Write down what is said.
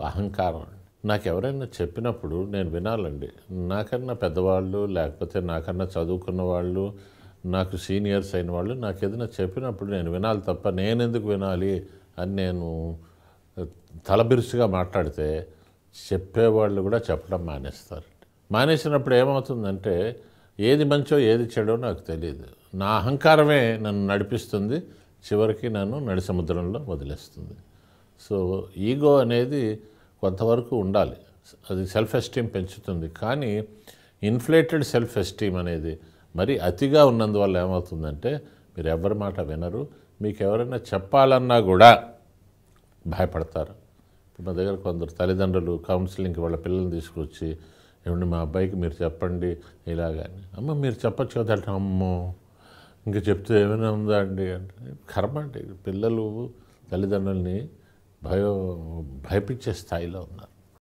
అహంకారం. నాకెవరైనా చెప్పినప్పుడు నేను వినాలండి. నాకన్నా పెద్దవాళ్ళు, లేకపోతే నాకన్నా చదువుకున్న వాళ్ళు, నాకు సీనియర్స్ అయిన వాళ్ళు నాకేదైనా చెప్పినప్పుడు నేను వినాలి తప్ప నేనెందుకు వినాలి అని నేను తలబిరుసుగా మాట్లాడితే చెప్పేవాళ్ళు కూడా చెప్పడం మానేస్తారు. మానేసినప్పుడు ఏమవుతుందంటే ఏది మంచో ఏది చెడో నాకు తెలియదు. నా అహంకారమే నన్ను నడిపిస్తుంది, చివరికి నన్ను నడి సముద్రంలో వదిలేస్తుంది. సో ఈగో అనేది కొంతవరకు ఉండాలి, అది సెల్ఫ్ ఎస్టీమ్ పెంచుతుంది. కానీ ఇన్ఫ్లేటెడ్ సెల్ఫ్ ఎస్టీమ్ అనేది మరి అతిగా ఉన్నందువల్ల ఏమవుతుందంటే మీరు ఎవరి మాట వినరు. మీకు ఎవరైనా చెప్పాలన్నా కూడా భయపడతారు. ఇప్పుడు మా దగ్గర కొందరు తల్లిదండ్రులు కౌన్సిలింగ్కి వాళ్ళ పిల్లల్ని తీసుకొచ్చి, ఏమండి మా అబ్బాయికి మీరు చెప్పండి ఇలాగని. అమ్మ మీరు చెప్పచ్చు కదంటే, అమ్మో ఇంకా చెప్తే ఏమైనా ఉందా అండి అంటే కర్మ అండి. పిల్లలు తల్లిదండ్రుల్ని భయపించే స్థాయిలో ఉన్నారు.